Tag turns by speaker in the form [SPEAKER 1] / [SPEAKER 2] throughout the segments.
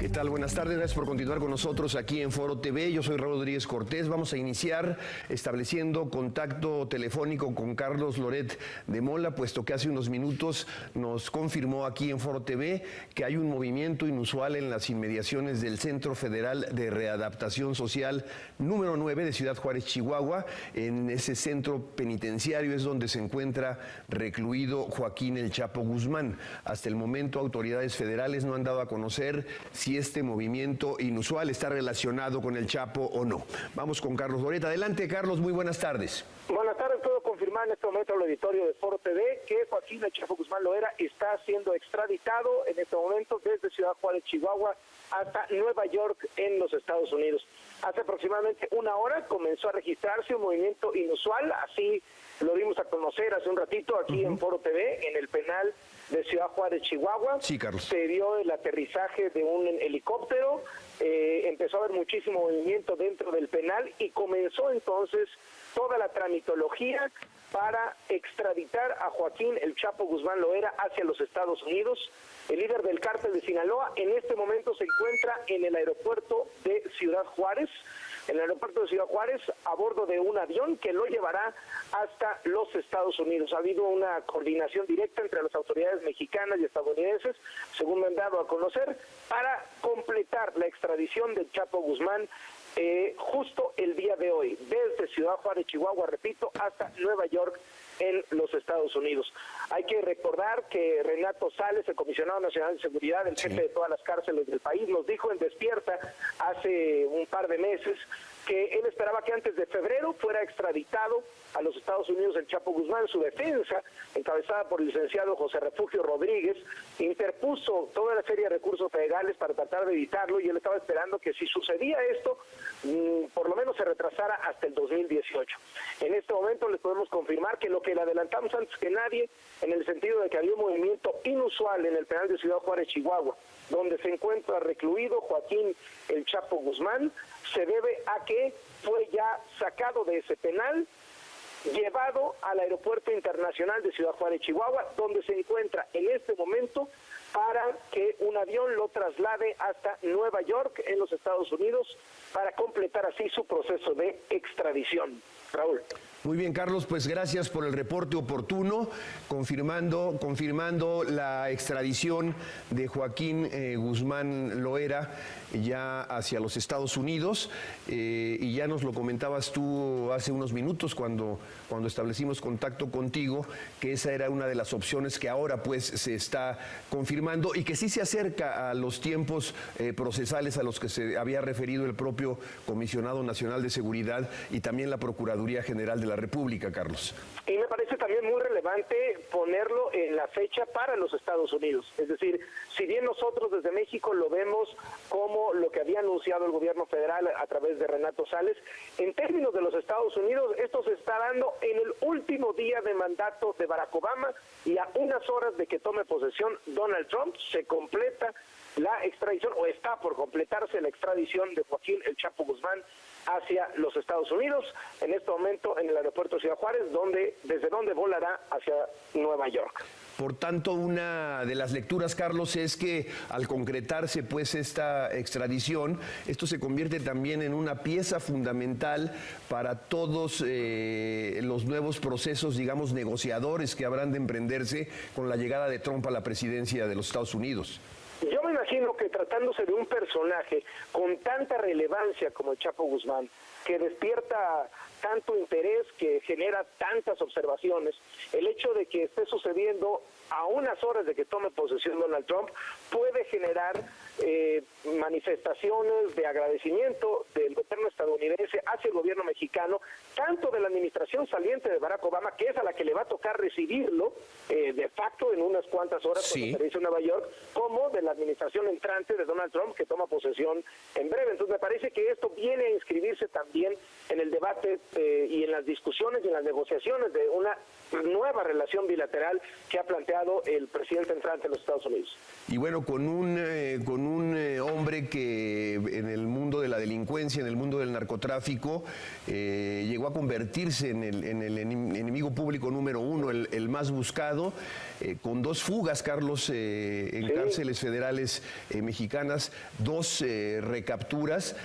[SPEAKER 1] ¿Qué tal? Buenas tardes, gracias por continuar con nosotros aquí en Foro TV. Yo soy Raúl Rodríguez Cortés. Vamos a iniciar estableciendo contacto telefónico con Carlos Loret de Mola, puesto que hace unos minutos nos confirmó aquí en Foro TV que hay un movimiento inusual en las inmediaciones del Centro Federal de Readaptación Social número 9 de Ciudad Juárez, Chihuahua. En ese centro penitenciario es donde se encuentra recluido Joaquín El Chapo Guzmán. Hasta el momento, autoridades federales no han dado a conocer si este movimiento inusual está relacionado con el Chapo o no. Vamos con Carlos Loret. Adelante, Carlos, muy buenas tardes.
[SPEAKER 2] Buenas tardes, puedo confirmar en este momento al auditorio de Foro TV que Joaquín El Chapo Guzmán Loera está siendo extraditado en este momento desde Ciudad Juárez, Chihuahua, hasta Nueva York en los Estados Unidos. Hace aproximadamente una hora comenzó a registrarse un movimiento inusual, así lo dimos a conocer hace un ratito aquí en Foro TV, en el penal de Ciudad Juárez, Chihuahua.
[SPEAKER 1] Sí, Carlos.
[SPEAKER 2] Se dio el aterrizaje de un helicóptero, empezó a haber muchísimo movimiento dentro del penal y comenzó entonces toda la tramitología para extraditar a Joaquín El Chapo Guzmán Loera hacia los Estados Unidos. El líder del cártel de Sinaloa en este momento se encuentra en el aeropuerto de Ciudad Juárez, a bordo de un avión que lo llevará hasta los Estados Unidos. Ha habido una coordinación directa entre las autoridades mexicanas y estadounidenses, según me han dado a conocer, para completar la extradición del Chapo Guzmán justo el día de hoy, desde Ciudad Juárez, Chihuahua, repito, hasta Nueva York, en los Estados Unidos. Hay que recordar que Renato Sales, el comisionado nacional de seguridad, el jefe de todas las cárceles del país, nos dijo en Despierta hace un par de meses que él esperaba que antes de febrero fuera extraditado a los Estados Unidos el Chapo Guzmán. Su defensa, encabezada por el licenciado José Refugio Rodríguez, interpuso toda una serie de recursos legales para tratar de evitarlo, y él estaba esperando que si sucedía esto, por lo menos se retrasara hasta el 2018. En este momento les podemos confirmar que lo que le adelantamos antes que nadie, en el sentido de que había un movimiento inusual en el penal de Ciudad Juárez, Chihuahua, donde se encuentra recluido Joaquín El Chapo Guzmán, se debe a que fue ya sacado de ese penal, llevado al Aeropuerto Internacional de Ciudad Juárez, Chihuahua, donde se encuentra en este momento para que un avión lo traslade hasta Nueva York, en los Estados Unidos, para completar así su proceso de extradición. Raúl.
[SPEAKER 1] Muy bien, Carlos, pues gracias por el reporte oportuno, confirmando la extradición de Joaquín Guzmán Loera ya hacia los Estados Unidos, y ya nos lo comentabas tú hace unos minutos cuando establecimos contacto contigo, que esa era una de las opciones que ahora pues se está confirmando y que sí se acerca a los tiempos procesales a los que se había referido el propio Comisionado Nacional de Seguridad y también la Procuraduría General de la República, Carlos.
[SPEAKER 2] Y me parece también muy relevante ponerlo en la fecha para los Estados Unidos. Es decir, si bien nosotros desde México lo vemos como lo que había anunciado el gobierno federal a través de Renato Sales, en términos de los Estados Unidos, esto se está dando en el último día de mandato de Barack Obama, y a unas horas de que tome posesión Donald Trump, se completa la extradición, o está por completarse la extradición de Joaquín El Chapo Guzmán hacia los Estados Unidos, en este momento en el aeropuerto de Ciudad Juárez, desde donde volará hacia Nueva York.
[SPEAKER 1] Por tanto, una de las lecturas, Carlos, es que al concretarse pues esta extradición, esto se convierte también en una pieza fundamental para todos los nuevos procesos, digamos, negociadores que habrán de emprenderse con la llegada de Trump a la presidencia de los Estados Unidos.
[SPEAKER 2] Yo me imagino que tratándose de un personaje con tanta relevancia como el Chapo Guzmán, que despierta tanto interés, que genera tantas observaciones, el hecho de que esté sucediendo a unas horas de que tome posesión Donald Trump puede generar manifestaciones de agradecimiento del gobierno estadounidense hacia el gobierno mexicano, tanto de la administración saliente de Barack Obama, que es a la que le va a tocar recibirlo de facto en unas cuantas horas cuando regrese a Nueva York, como de la administración entrante de Donald Trump, que toma posesión en breve. Entonces me parece que esto viene a inscribirse también en el debate y en las discusiones y en las negociaciones de una nueva relación bilateral que ha planteado el presidente entrante de los Estados Unidos.
[SPEAKER 1] Y bueno, con un hombre que en el mundo de la delincuencia, en el mundo del narcotráfico, llegó a convertirse en el enemigo público número uno, el más buscado, con 2 fugas, Carlos, en cárceles federales mexicanas, 2 recapturas,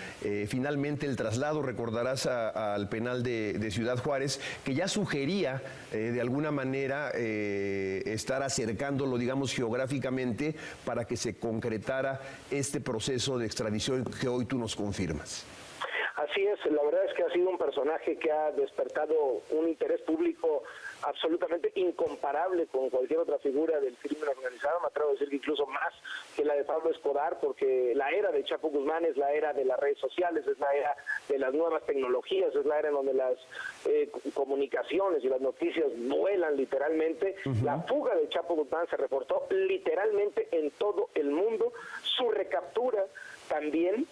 [SPEAKER 1] finalmente el traslado, recordarás, al penal de Ciudad Juárez, que ya sugería de alguna manera estar acercándolo, digamos, geográficamente para que se concretara este proceso de extradición que hoy tú nos confirmas.
[SPEAKER 2] Así es, la verdad es que ha sido un personaje que ha despertado un interés público absolutamente incomparable con cualquier otra figura del crimen organizado, me atrevo a decir que incluso más que la de Pablo Escobar, porque la era de Chapo Guzmán es la era de las redes sociales, es la era de las nuevas tecnologías, es la era en donde las comunicaciones y las noticias vuelan literalmente. La fuga de Chapo Guzmán se reportó literalmente en todo el mundo, su recaptura también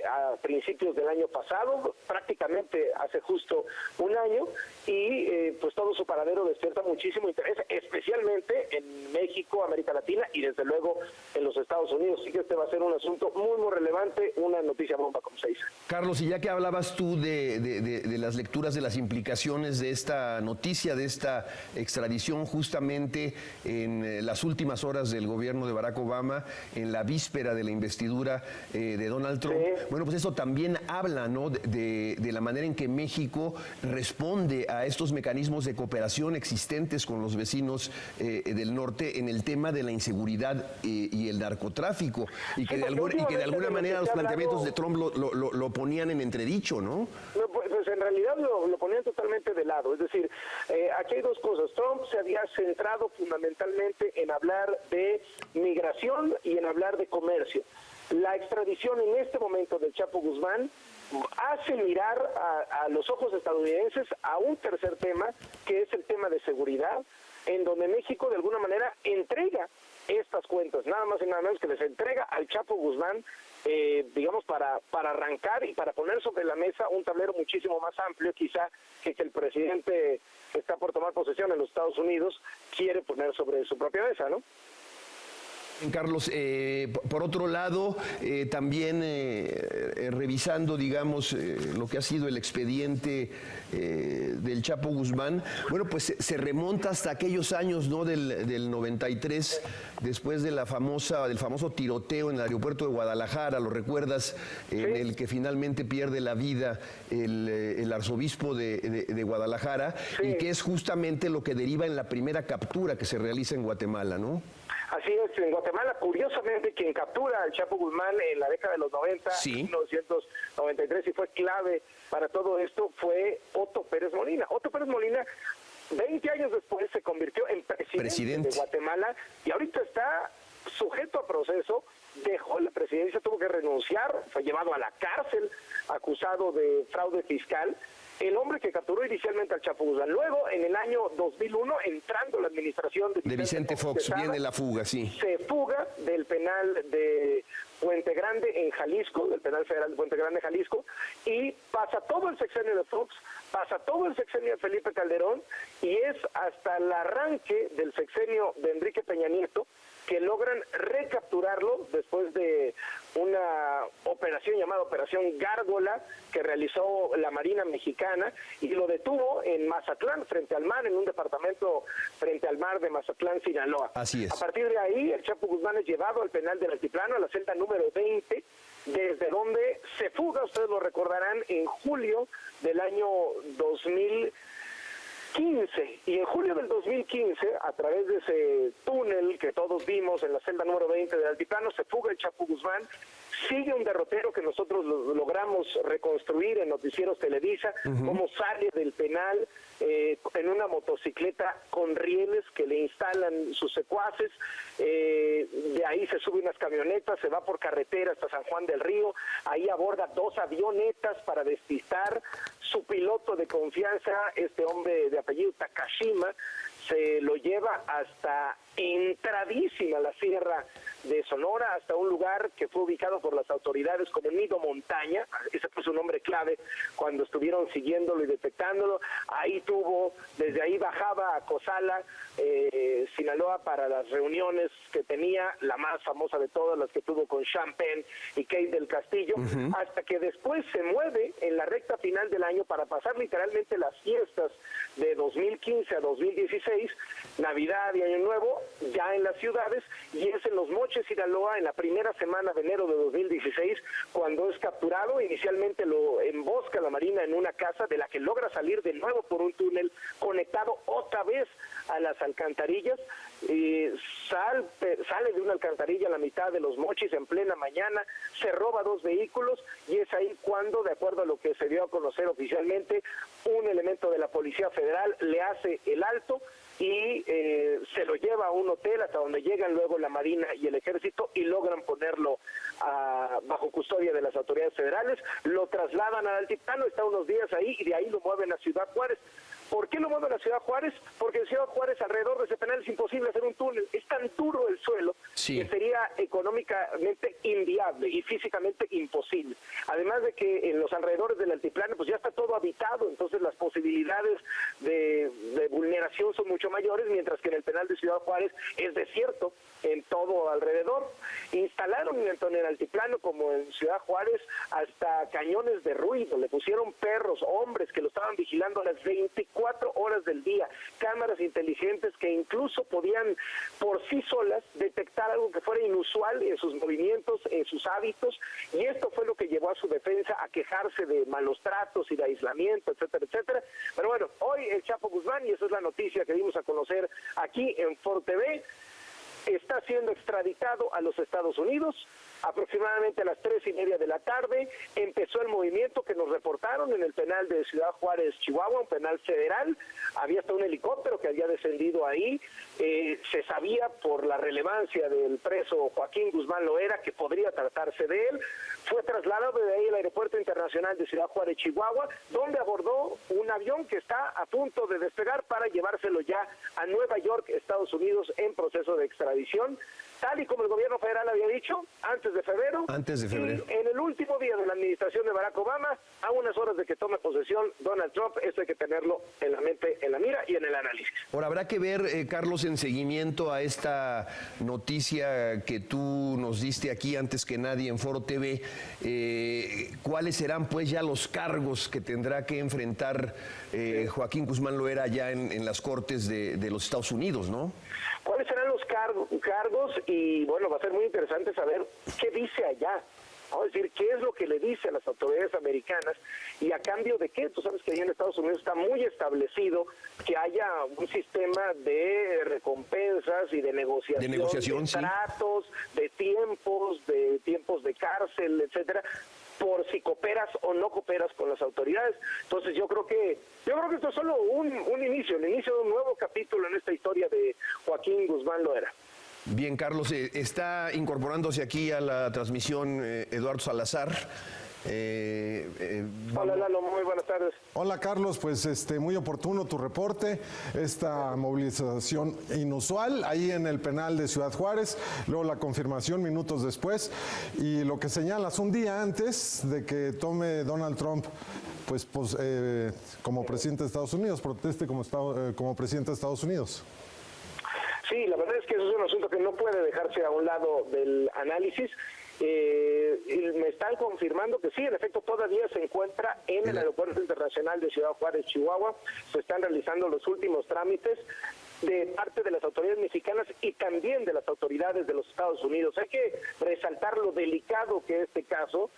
[SPEAKER 2] a principios del año pasado, prácticamente hace justo un año, y pues todo su paradero despierta muchísimo interés, especialmente en México, América Latina y desde luego en los Estados Unidos. Así que este va a ser un asunto muy, muy relevante, una noticia bomba, como se dice.
[SPEAKER 1] Carlos, y ya que hablabas tú de las lecturas, de las implicaciones de esta noticia, de esta extradición, justamente en las últimas horas del gobierno de Barack Obama, en la víspera de la investidura de Donald Trump, bueno, pues eso también habla, ¿no?, de la manera en que México responde a estos mecanismos de cooperación existentes con los vecinos del norte en el tema de la inseguridad y el narcotráfico, y que de alguna manera los planteamientos de Trump lo ponían en entredicho, ¿no?
[SPEAKER 2] Pues en realidad lo ponían totalmente de lado. Es decir, aquí hay 2 cosas. Trump se había centrado fundamentalmente en hablar de migración y en hablar de comercio. La extradición en este momento del Chapo Guzmán hace mirar a los ojos estadounidenses a un tercer tema, que es el tema de seguridad, en donde México de alguna manera entrega estas cuentas, nada más y nada menos que les entrega al Chapo Guzmán, digamos, para arrancar y para poner sobre la mesa un tablero muchísimo más amplio, quizá, que el presidente que está por tomar posesión en los Estados Unidos quiere poner sobre su propia mesa, ¿no?
[SPEAKER 1] Carlos, por otro lado, también revisando, digamos, lo que ha sido el expediente del Chapo Guzmán, bueno, pues se remonta hasta aquellos años, ¿no?, del 93, después de del famoso tiroteo en el aeropuerto de Guadalajara, ¿lo recuerdas? En el que finalmente pierde la vida el arzobispo de Guadalajara, y que es justamente lo que deriva en la primera captura que se realiza en Guatemala, ¿no?
[SPEAKER 2] Así es, en Guatemala, curiosamente, quien captura al Chapo Guzmán en la década de los 90, 1993, y fue clave para todo esto, fue Otto Pérez Molina. Otto Pérez Molina, 20 años después, se convirtió en presidente de Guatemala, y ahorita está sujeto a proceso, dejó la presidencia, tuvo que renunciar, fue llevado a la cárcel, acusado de fraude fiscal, el hombre que capturó inicialmente al Chapo Guzmán. Luego, en el año 2001, entrando la administración de
[SPEAKER 1] Vicente Fox, viene la fuga, sí.
[SPEAKER 2] Se fuga del penal de Puente Grande en Jalisco, del penal federal de Puente Grande, Jalisco, y pasa todo el sexenio de Fox, pasa todo el sexenio de Felipe Calderón, y es hasta el arranque del sexenio de Enrique Peña Nieto que logran recapturarlo después de una operación llamada Operación Gárgola que realizó la Marina Mexicana, y lo detuvo en Mazatlán, frente al mar, en un departamento frente al mar de Mazatlán, Sinaloa.
[SPEAKER 1] Así es.
[SPEAKER 2] A partir de ahí, el Chapo Guzmán es llevado al penal del Altiplano, a la celda número 20, desde donde se fuga, ustedes lo recordarán, en julio del año 2015, y en julio del 2015, a través de ese túnel que todos vimos en la celda número 20 del Altiplano, se fuga el Chapo Guzmán. Sigue un derrotero que nosotros logramos reconstruir en Noticieros Televisa, cómo sale del penal en una motocicleta con rieles que le instalan sus secuaces, de ahí se sube unas camionetas, se va por carretera hasta San Juan del Río, ahí aborda 2 avionetas para despistar, su piloto de confianza, este hombre de apellido Takashima, se lo lleva hasta entradísima la sierra de Sonora, hasta un lugar que fue ubicado por las autoridades como Nido Montaña. Ese fue su nombre clave cuando estuvieron siguiéndolo y detectándolo. Desde ahí bajaba a Cozala, Sinaloa, para las reuniones que tenía, la más famosa de todas, las que tuvo con Sean Penn y Kate del Castillo, hasta que después se mueve en la recta final del año para pasar literalmente las fiestas de 2015 a 2016, Navidad y Año Nuevo, ya en las ciudades, y es en Los Mochis, Sinaloa, en la primera semana de enero de 2016, cuando es capturado. Inicialmente lo embosca la Marina en una casa, de la que logra salir de nuevo por un túnel conectado otra vez a las alcantarillas. Sale de una alcantarilla a la mitad de Los Mochis en plena mañana, se roba 2 vehículos, y es ahí cuando, de acuerdo a lo que se dio a conocer oficialmente, un elemento de la Policía Federal le hace el alto y se lo lleva a un hotel, hasta donde llegan luego la Marina y el Ejército y logran ponerlo bajo custodia de las autoridades federales. Lo trasladan al altiplano, está unos días ahí, y de ahí lo mueven a Ciudad Juárez. ¿Por qué lo mueven a Ciudad Juárez? Porque en Ciudad Juárez, alrededor de ese penal, es imposible hacer un túnel. Es tan duro el suelo que sería económicamente inviable y físicamente imposible. Además de que en los alrededores del altiplano pues ya está todo habitado, entonces las posibilidades de vulneración son mucho mayores, mientras que en el penal de Ciudad Juárez es desierto en todo alrededor. Instalaron tanto en el altiplano como en Ciudad Juárez hasta cañones de ruido, le pusieron perros, hombres que lo estaban vigilando a las 24 horas del día, cámaras inteligentes que incluso podían por sí solas detectar algo que fuera inusual en sus movimientos, en sus hábitos, y esto fue lo que llevó a su defensa a quejarse de malos tratos y de aislamiento, etcétera, etcétera. Pero bueno, hoy el Chapo Guzmán, y esa es la noticia que dimos a conocer aquí en Foro TV, está siendo extraditado a los Estados Unidos. Aproximadamente a las 3:30 de la tarde empezó el movimiento que nos reportaron en el penal de Ciudad Juárez, Chihuahua, un penal federal. Había hasta un helicóptero que había descendido ahí. Se sabía por la relevancia del preso Joaquín Guzmán Loera que podría tratarse de él. Fue trasladado de ahí al Aeropuerto Internacional de Ciudad Juárez, Chihuahua, donde abordó un avión que está a punto de despegar para llevárselo ya a Nueva York, Estados Unidos, en proceso de extradición, tal y como el gobierno federal había dicho, antes de febrero. Y en el último día de la administración de Barack Obama, a unas horas de que tome posesión Donald Trump. Esto hay que tenerlo en la mente, en la mira y en el análisis.
[SPEAKER 1] Ahora, habrá que ver, Carlos, en seguimiento a esta noticia que tú nos diste aquí antes que nadie en Foro TV, cuáles serán pues ya los cargos que tendrá que enfrentar Joaquín Guzmán Loera allá en las Cortes de los Estados Unidos, ¿no?
[SPEAKER 2] ¿Cuáles serán los cargos? Y bueno, va a ser muy interesante saber qué dice allá. Vamos a decir, qué es lo que le dice a las autoridades americanas y a cambio de qué. Tú sabes que allá en Estados Unidos está muy establecido que haya un sistema de recompensas y de negociación, de tratos, de tiempos de cárcel, etcétera, por si cooperas o no cooperas con las autoridades. Entonces yo creo que esto es solo un inicio, el inicio de un nuevo capítulo en esta historia de Joaquín Guzmán Loera.
[SPEAKER 1] Bien, Carlos, está incorporándose aquí a la transmisión Eduardo Salazar.
[SPEAKER 2] Hola, Lalo, muy buenas tardes.
[SPEAKER 3] Hola, Carlos, pues muy oportuno tu reporte, esta movilización inusual ahí en el penal de Ciudad Juárez, luego la confirmación minutos después, y lo que señalas, un día antes de que tome Donald Trump como presidente de Estados Unidos, proteste como presidente de Estados Unidos.
[SPEAKER 2] Sí, la verdad es que eso es un asunto que no puede dejarse a un lado del análisis. Me están confirmando que sí, en efecto, todavía se encuentra en el Aeropuerto Internacional de Ciudad Juárez, Chihuahua. Se están realizando los últimos trámites de parte de las autoridades mexicanas y también de las autoridades de los Estados Unidos. Hay que resaltar lo delicado que es este caso,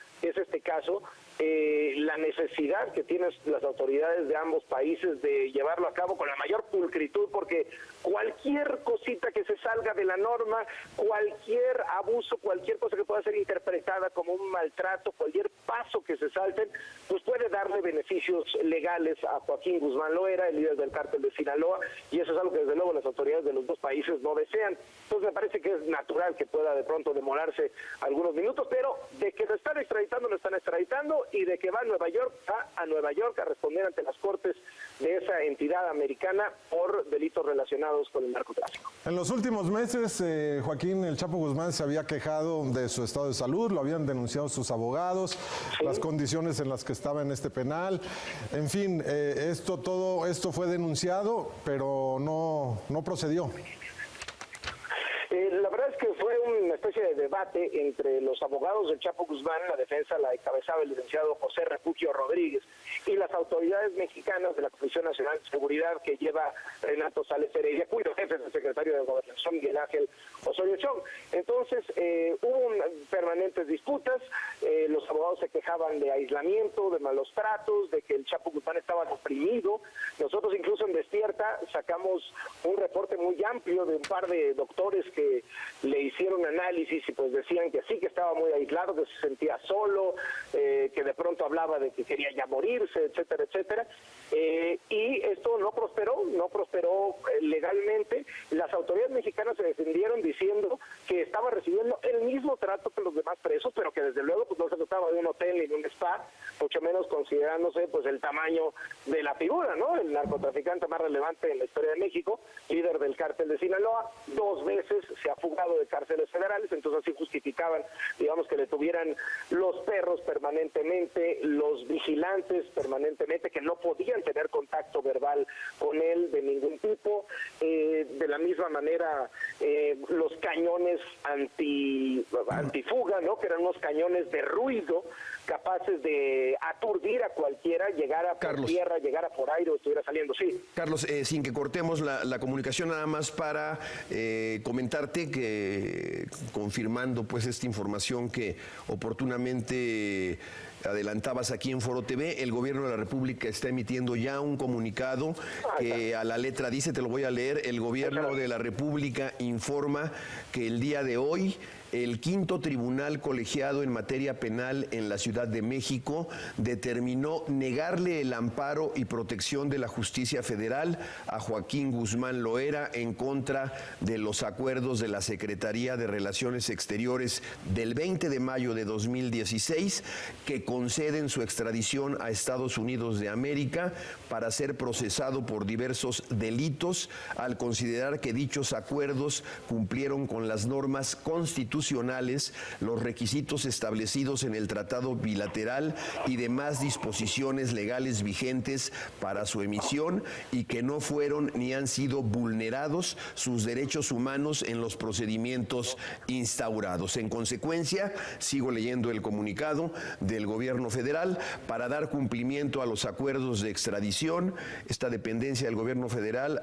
[SPEAKER 2] la necesidad que tienen las autoridades de ambos países de llevarlo a cabo con la mayor pulcritud, porque cualquier cosita que se salga de la norma, cualquier abuso, cualquier cosa que pueda ser interpretada como un maltrato, cualquier paso que se salten, pues puede darle beneficios legales a Joaquín Guzmán Loera, el líder del cártel de Sinaloa, y eso es algo que desde luego las autoridades de los dos países no desean. Entonces me parece que es natural que pueda de pronto demorarse algunos minutos, pero de que lo están extraditando, y de que va a Nueva York a responder ante las cortes de esa entidad americana por delitos relacionados con el narcotráfico.
[SPEAKER 3] En los últimos meses, Joaquín El Chapo Guzmán se había quejado de su estado de salud, lo habían denunciado sus abogados, sí, las condiciones en las que estaba en este penal. En fin, todo esto fue denunciado, pero no procedió.
[SPEAKER 2] La verdad es que fue una especie de debate entre los abogados del Chapo Guzmán, la defensa la encabezaba el licenciado José Refugio Rodríguez, y las autoridades mexicanas de la Comisión Nacional de Seguridad que lleva Renato Sales Heredia, cuyo jefe es el secretario de Gobernación Miguel Ángel Osorio Chong. Entonces hubo permanentes disputas, los abogados se quejaban de aislamiento, de malos tratos, de que el Chapo Guzmán estaba deprimido. Nosotros incluso en Despierta sacamos un reporte muy amplio de un par de doctores que le hicieron análisis y pues decían que sí, que estaba muy aislado, que se sentía solo, que de pronto hablaba de que quería ya morirse, etcétera, etcétera. Y esto no prosperó legalmente. Las autoridades mexicanas se defendieron diciendo que estaba recibiendo el mismo trato que los demás presos, pero que desde luego pues no se trataba de un hotel ni de un spa, mucho menos considerándose pues el tamaño de la figura, ¿no? El narcotraficante más relevante en la historia de México, líder del cártel de Sinaloa, 2 veces se ha fugado de cárceles federales, entonces así justificaban, digamos, que le tuvieran los perros permanentemente, los vigilantes permanentemente, que no podían tener contacto verbal con él de ningún tipo. De la misma manera, los cañones antifuga, ¿no? Que eran unos cañones de ruido capaces de aturdir a cualquiera, llegara por tierra, llegara por aire o estuviera saliendo, sí.
[SPEAKER 1] Carlos, sin que cortemos la comunicación, nada más para comentarte que, confirmando pues esta información que oportunamente adelantabas aquí en Foro TV, el gobierno de la República está emitiendo ya un comunicado que a la letra dice, te lo voy a leer: el gobierno de la República informa que el día de hoy el quinto tribunal colegiado en materia penal en la Ciudad de México determinó negarle el amparo y protección de la justicia federal a Joaquín Guzmán Loera en contra de los acuerdos de la Secretaría de Relaciones Exteriores del 20 de mayo de 2016 que conceden su extradición a Estados Unidos de América para ser procesado por diversos delitos, al considerar que dichos acuerdos cumplieron con las normas constitucionales, los requisitos establecidos en el tratado bilateral y demás disposiciones legales vigentes para su emisión, y que no fueron ni han sido vulnerados sus derechos humanos en los procedimientos instaurados. En consecuencia, sigo leyendo el comunicado del gobierno federal: para dar cumplimiento a los acuerdos de extradición, esta dependencia del gobierno federal,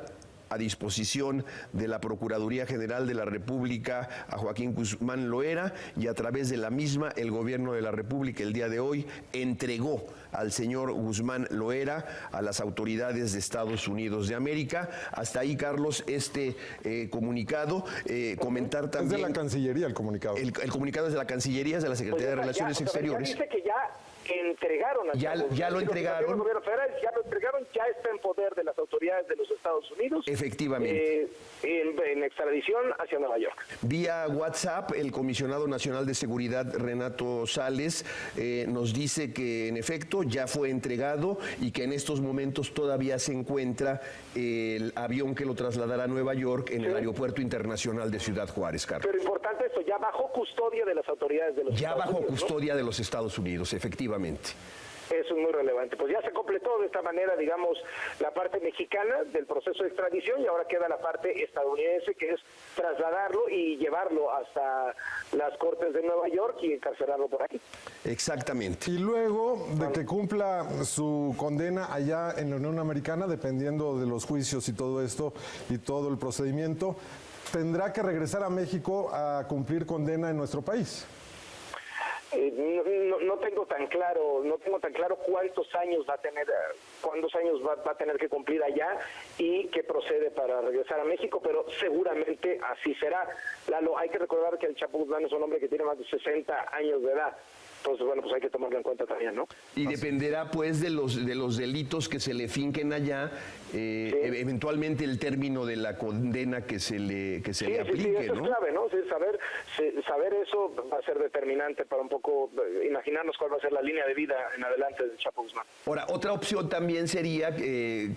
[SPEAKER 1] a disposición de la Procuraduría General de la República a Joaquín Guzmán Loera, y a través de la misma el gobierno de la República el día de hoy entregó al señor Guzmán Loera a las autoridades de Estados Unidos de América. Hasta ahí, Carlos, este comunicado. Comentar también...
[SPEAKER 3] Es de la Cancillería el comunicado.
[SPEAKER 1] El comunicado es de la Cancillería, es de la Secretaría de Relaciones Exteriores.
[SPEAKER 2] Ya dice que ya entregaron
[SPEAKER 1] ya lo entregaron.
[SPEAKER 2] El gobierno federal ya lo entregaron, ya está en poder de las autoridades de los Estados Unidos.
[SPEAKER 1] Efectivamente.
[SPEAKER 2] En extradición hacia Nueva York.
[SPEAKER 1] Vía WhatsApp, el comisionado nacional de seguridad, Renato Sales, nos dice que en efecto ya fue entregado y que en estos momentos todavía se encuentra el avión que lo trasladará a Nueva York en el Aeropuerto Internacional de Ciudad Juárez, Carlos.
[SPEAKER 2] Pero importante esto, ya bajo custodia de las autoridades de los Estados Unidos. Ya bajo
[SPEAKER 1] custodia, ¿no?, de los Estados Unidos, efectivamente.
[SPEAKER 2] Eso es muy relevante. Pues ya se completó de esta manera, digamos, la parte mexicana del proceso de extradición, y ahora queda la parte estadounidense, que es trasladarlo y llevarlo hasta las Cortes de Nueva York y encarcelarlo por ahí.
[SPEAKER 1] Exactamente.
[SPEAKER 3] Y luego de que cumpla su condena allá en la Unión Americana, dependiendo de los juicios y todo esto y todo el procedimiento, tendrá que regresar a México a cumplir condena en nuestro país.
[SPEAKER 2] No tengo tan claro cuántos años va a tener que cumplir allá y qué procede para regresar a México, pero seguramente así será. Lalo, hay que recordar que el Chapo Guzmán es un hombre que tiene más de 60 años de edad. Entonces, bueno, pues hay que tomarlo en cuenta también, ¿no?
[SPEAKER 1] Y dependerá pues de los delitos que se le finquen allá, eventualmente el término de la condena que se le aplique,
[SPEAKER 2] eso
[SPEAKER 1] ¿no?
[SPEAKER 2] es clave, ¿no? Sí, saber eso va a ser determinante para un poco imaginarnos cuál va a ser la línea de vida en adelante del Chapo Guzmán.
[SPEAKER 1] Ahora, otra opción también sería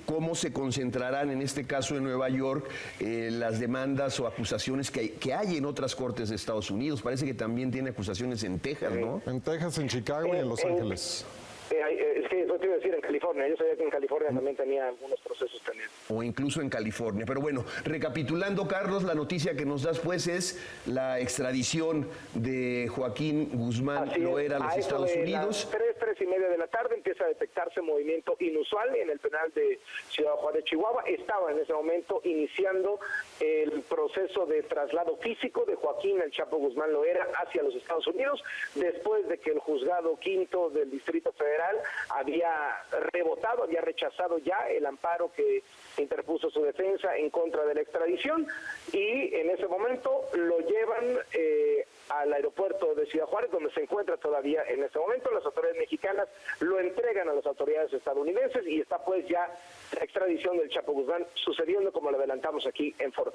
[SPEAKER 1] cómo se concentrarán en este caso en Nueva York las demandas o acusaciones que hay en otras cortes de Estados Unidos. Parece que también tiene acusaciones en Texas, ¿no?
[SPEAKER 3] En Texas, en Chicago y en Los Ángeles.
[SPEAKER 2] Es que eso te iba a decir en California. Yo sabía que en California también tenía algunos procesos también.
[SPEAKER 1] O incluso en California. Pero bueno, recapitulando, Carlos, la noticia que nos das pues es la extradición de Joaquín Guzmán Loera a los Estados Unidos.
[SPEAKER 2] A las 3:30 de la tarde empieza a detectarse movimiento inusual en el penal de Ciudad Juárez, Chihuahua. Estaba en ese momento iniciando el proceso de traslado físico de Joaquín El Chapo Guzmán Loera hacia los Estados Unidos, después de que el juzgado quinto del Distrito Federal había rebotado, había rechazado ya el amparo que interpuso su defensa en contra de la extradición, y en ese momento lo llevan al aeropuerto de Ciudad Juárez, donde se encuentra todavía en ese momento. Las autoridades mexicanas lo entregan a las autoridades estadounidenses y está pues ya la extradición del Chapo Guzmán sucediendo como lo adelantamos aquí en Foro.